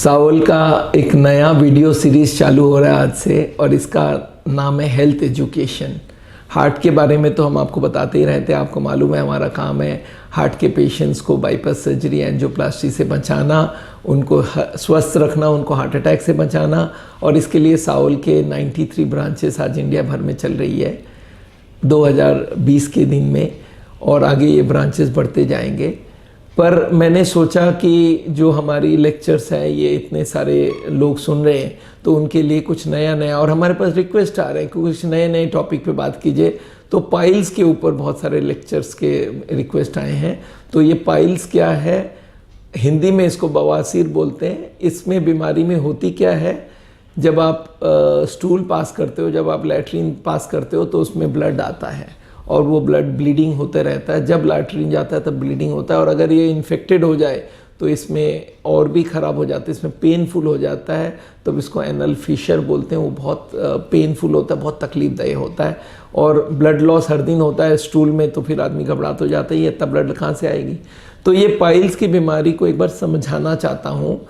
सावल का एक नया वीडियो सीरीज़ चालू हो रहा है आज से और इसका नाम है हेल्थ एजुकेशन। हार्ट के बारे में तो हम आपको बताते ही रहते हैं, आपको मालूम है हमारा काम है हार्ट के पेशेंट्स को बाईपास सर्जरी एंजियोप्लास्टी से बचाना, उनको स्वस्थ रखना, उनको हार्ट अटैक से बचाना। और इसके लिए सावल के 93 ब्रांचेस आज इंडिया भर में चल रही है 2020 के दिन में, और आगे ये ब्रांचेस बढ़ते जाएंगे। पर मैंने सोचा कि जो हमारी लेक्चर्स हैं ये इतने सारे लोग सुन रहे हैं तो उनके लिए कुछ नया नया, और हमारे पास रिक्वेस्ट आ रहे हैं कि कुछ नए नए टॉपिक पे बात कीजिए। तो पाइल्स के ऊपर बहुत सारे लेक्चर्स के रिक्वेस्ट आए हैं। तो ये पाइल्स क्या है, हिंदी में इसको बवासीर बोलते हैं। इसमें बीमारी में होती क्या है, जब आप स्टूल पास करते हो, जब आप लैट्रिन पास करते हो तो उसमें ब्लड आता है और वो ब्लड ब्लीडिंग होता रहता है। जब लैट्रिन जाता है तब ब्लीडिंग होता है, और अगर ये इन्फेक्टेड हो जाए तो इसमें और भी ख़राब हो जाता है, इसमें पेनफुल हो जाता है। तब इसको एनल फिशर बोलते हैं। वो बहुत पेनफुल होता है, बहुत तकलीफदायक होता है, और ब्लड लॉस हर दिन होता है स्टूल में, तो फिर आदमी घबराता हो जाता है, ये इतना ब्लड कहाँ से आएगी। तो ये पाइल्स की बीमारी को एक बार समझाना चाहता हूँ।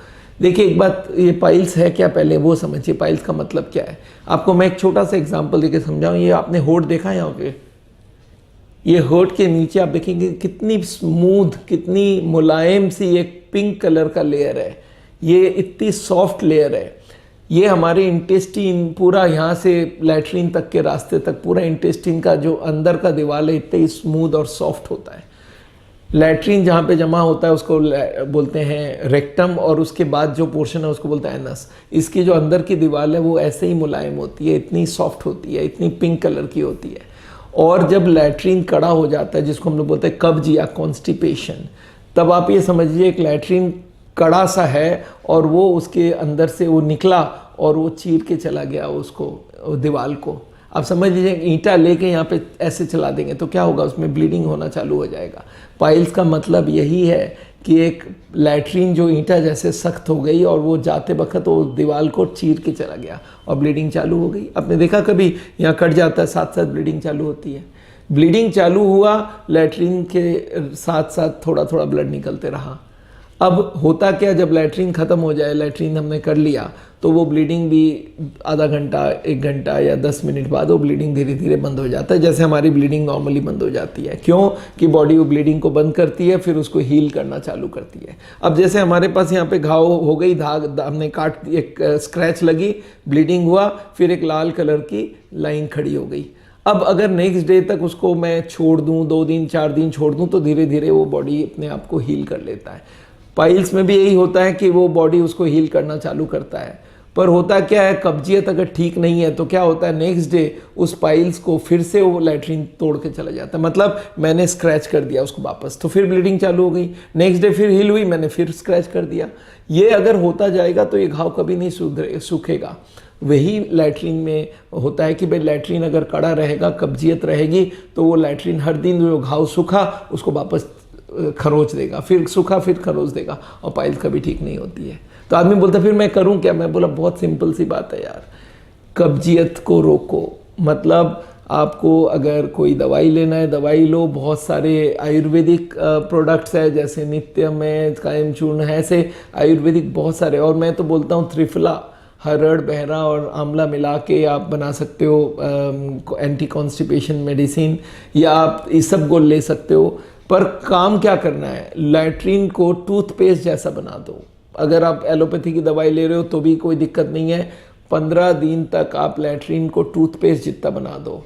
देखिए एक बात, ये पाइल्स है क्या पहले वो समझिए, पाइल्स का मतलब क्या है। आपको मैं एक छोटा सा एग्जाम्पल देके समझाऊँ। ये आपने होठ देखा है यहाँ पे, ये होठ के नीचे आप देखेंगे कितनी स्मूथ, कितनी मुलायम सी एक पिंक कलर का लेयर है। ये इतनी सॉफ्ट लेयर है। ये हमारे इंटेस्टिन पूरा यहाँ से लैट्रिन तक के रास्ते तक पूरा इंटेस्टिन का जो अंदर का दीवार है इतनी स्मूथ और सॉफ्ट होता है। लैट्रिन जहाँ पे जमा होता है उसको बोलते हैं रेक्टम, और उसके बाद जो पोर्शन है उसको बोलते हैं एनस। इसकी जो अंदर की दीवार है वो ऐसे ही मुलायम होती है, इतनी सॉफ्ट होती है, इतनी पिंक कलर की होती है। और जब लैट्रिन कड़ा हो जाता है, जिसको हम लोग बोलते हैं कब्ज या कॉन्स्टिपेशन, तब आप ये समझिए एक लैट्रिन कड़ा सा है और वो उसके अंदर से वो निकला और वो चीर के चला गया उसको दीवार को। आप समझ लीजिए ईंटा लेके यहाँ पे ऐसे चला देंगे तो क्या होगा, उसमें ब्लीडिंग होना चालू हो जाएगा। पाइल्स का मतलब यही है कि एक लैट्रिन जो ईंटा जैसे सख्त हो गई और वो जाते वक्त वो दीवार को चीर के चला गया और ब्लीडिंग चालू हो गई। आपने देखा कभी यहाँ कट जाता है, साथ साथ ब्लीडिंग चालू होती है। ब्लीडिंग चालू हुआ, लैट्रिन के साथ साथ थोड़ा थोड़ा ब्लड निकलते रहा। अब होता क्या, जब लैट्रिन ख़त्म हो जाए, लैट्रिन हमने कर लिया, तो वो ब्लीडिंग भी आधा घंटा, 1 घंटा या 10 मिनट बाद वो ब्लीडिंग धीरे धीरे बंद हो जाता है, जैसे हमारी ब्लीडिंग नॉर्मली बंद हो जाती है। क्यों कि बॉडी वो ब्लीडिंग को बंद करती है, फिर उसको हील करना चालू करती है। अब जैसे हमारे पास यहाँ पे घाव हो गई, हमने काट, एक स्क्रैच लगी, ब्लीडिंग हुआ, फिर एक लाल कलर की लाइन खड़ी हो गई। अब अगर नेक्स्ट डे तक उसको मैं छोड़ दूँ, 2 दिन 4 दिन छोड़ दूँ, तो धीरे धीरे वो बॉडी अपने आप को हील कर लेता है। पाइल्स में भी यही होता है कि वो बॉडी उसको हील करना चालू करता है। पर होता क्या है, कब्जियत अगर ठीक नहीं है तो क्या होता है, नेक्स्ट डे उस पाइल्स को फिर से वो लैट्रिन तोड़ के चला जाता है। मतलब मैंने स्क्रैच कर दिया उसको वापस, तो फिर ब्लीडिंग चालू हो गई, नेक्स्ट डे फिर हील हुई, मैंने फिर स्क्रैच कर दिया। ये अगर होता जाएगा तो ये घाव कभी नहीं सूखेगा। वही लैट्रिन में होता है कि भाई लैट्रिन अगर कड़ा रहेगा, कब्जियत रहेगी, तो वो लैट्रिन हर दिन जो घाव सूखा उसको वापस खरोच देगा, फिर सूखा फिर खरोच देगा, और पाइल्स कभी ठीक नहीं होती है। तो आदमी बोलता फिर मैं करूं क्या। मैं बोला बहुत सिंपल सी बात है यार, कब्जियत को रोको। मतलब आपको अगर कोई दवाई लेना है, दवाई लो। बहुत सारे आयुर्वेदिक प्रोडक्ट्स है, जैसे नित्यम है, कायम चूर्ण है, ऐसे आयुर्वेदिक बहुत सारे। और मैं तो बोलता हूँ त्रिफला, हरड़, बहरा और आंवला मिला के आप बना सकते हो एंटी कॉन्स्टिपेशन मेडिसिन, या आप इस सब को ले सकते हो। पर काम क्या करना है, लैट्रिन को टूथपेस्ट जैसा बना दो। अगर आप एलोपैथी की दवाई ले रहे हो तो भी कोई दिक्कत नहीं है, 15 दिन तक आप लैट्रिन को टूथपेस्ट जितना बना दो।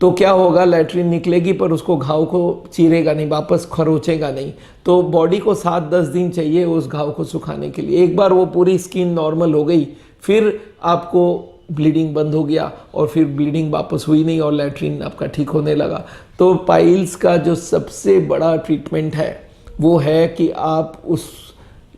तो क्या होगा, लैट्रिन निकलेगी पर उसको घाव को चीरेगा नहीं, वापस खरोचेगा नहीं। तो बॉडी को 7-10 दिन चाहिए उस घाव को सुखाने के लिए। एक बार वो पूरी स्किन नॉर्मल हो गई, फिर आपको ब्लीडिंग बंद हो गया और फिर ब्लीडिंग वापस हुई नहीं और लैट्रिन आपका ठीक होने लगा। तो पाइल्स का जो सबसे बड़ा ट्रीटमेंट है वो है कि आप उस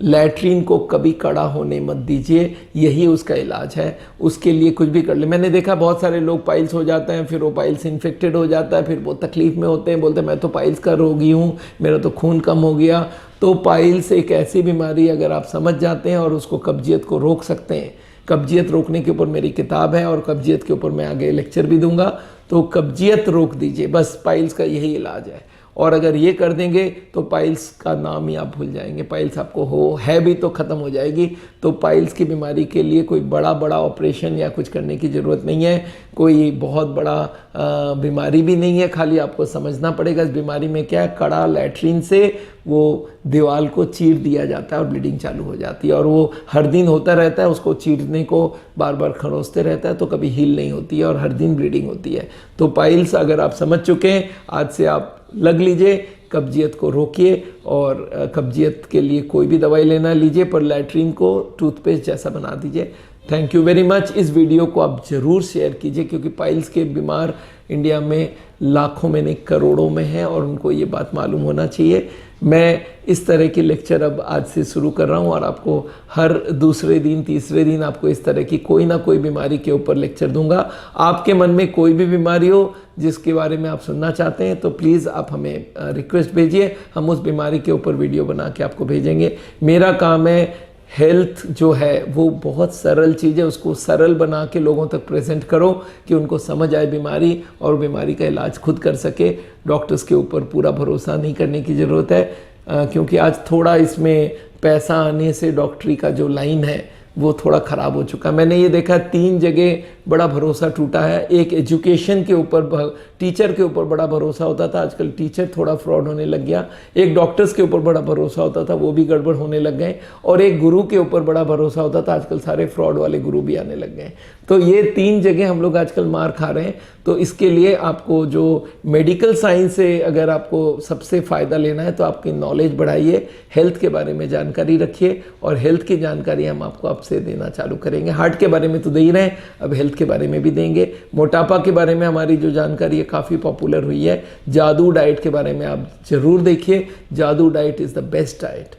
लैट्रिन को कभी कड़ा होने मत दीजिए, यही उसका इलाज है। उसके लिए कुछ भी कर ले। मैंने देखा बहुत सारे लोग पाइल्स हो जाते हैं, फिर वो पाइल्स इन्फेक्टेड हो जाता है, फिर वो तकलीफ में होते हैं, बोलते हैं मैं तो पाइल्स का रोगी हूँ, मेरा तो खून कम हो गया। तो पाइल्स एक ऐसी बीमारी, अगर आप समझ जाते हैं और उसको कब्जियत को रोक सकते हैं। कब्जियत रोकने के ऊपर मेरी किताब है और कब्जियत के ऊपर मैं आगे लेक्चर भी दूंगा। तो कब्जियत रोक दीजिए, बस पाइल्स का यही इलाज है। और अगर ये कर देंगे तो पाइल्स का नाम ही आप भूल जाएंगे। पाइल्स आपको है भी तो ख़त्म हो जाएगी। तो पाइल्स की बीमारी के लिए कोई बड़ा ऑपरेशन या कुछ करने की ज़रूरत नहीं है, कोई बहुत बड़ा बीमारी भी नहीं है। खाली आपको समझना पड़ेगा इस बीमारी में क्या है। कड़ा लैट्रिन से वो दीवार को चीर दिया जाता है और ब्लीडिंग चालू हो जाती है, और वो हर दिन होता रहता है। उसको चीरने को बार बार खरोंचते रहता है तो कभी हील नहीं होती है और हर दिन ब्लीडिंग होती है। तो पाइल्स अगर आप समझ चुके हैं, आज से आप लग लीजिए, कब्जियत को रोकिए, और कब्जियत के लिए कोई भी दवाई लेना लीजिए, पर लैट्रिन को टूथपेस्ट जैसा बना दीजिए। Thank you very much. इस वीडियो को आप ज़रूर शेयर कीजिए, क्योंकि पाइल्स के बीमार इंडिया में लाखों में नहीं करोड़ों में हैं और उनको ये बात मालूम होना चाहिए। मैं इस तरह के लेक्चर अब आज से शुरू कर रहा हूँ और आपको हर दूसरे दिन तीसरे दिन आपको इस तरह की कोई ना कोई बीमारी के ऊपर लेक्चर दूंगा। आपके मन में कोई भी बीमारी हो जिसके बारे में आप सुनना चाहते हैं तो प्लीज़ आप हमें रिक्वेस्ट भेजिए, हम उस बीमारी के ऊपर वीडियो बना के आपको भेजेंगे। मेरा काम है हेल्थ जो है वो बहुत सरल चीज़ है, उसको सरल बना के लोगों तक प्रेजेंट करो कि उनको समझ आए बीमारी और बीमारी का इलाज खुद कर सके। डॉक्टर्स के ऊपर पूरा भरोसा नहीं करने की ज़रूरत है, क्योंकि आज थोड़ा इसमें पैसा आने से डॉक्टरी का जो लाइन है वो थोड़ा ख़राब हो चुका। मैंने ये देखा 3 जगह बड़ा भरोसा टूटा है। एक एजुकेशन के ऊपर, टीचर के ऊपर बड़ा भरोसा होता था, आजकल टीचर थोड़ा फ्रॉड होने लग गया। एक डॉक्टर्स के ऊपर बड़ा भरोसा होता था, वो भी गड़बड़ होने लग गए। और एक गुरु के ऊपर बड़ा भरोसा होता था, आजकल सारे फ्रॉड वाले गुरु भी आने लग गए। तो ये 3 जगह हम लोग आजकल मार खा रहे हैं। तो इसके लिए आपको जो मेडिकल साइंस से अगर आपको सबसे फ़ायदा लेना है तो आपकी नॉलेज बढ़ाइए, हेल्थ के बारे में जानकारी रखिए, और हेल्थ की जानकारी हम आपको अब से देना चालू करेंगे। हार्ट के बारे में तो दे ही रहे हैं, अब हेल्थ के बारे में भी देंगे। मोटापा के बारे में हमारी जो जानकारी है काफ़ी पॉपुलर हुई है। जादू डाइट के बारे में आप ज़रूर देखिए, जादू diet is the best diet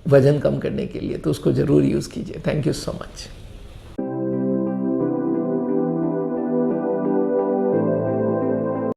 वज़न कम करने के लिए, तो उसको ज़रूर यूज़ कीजिए। Thank you so much.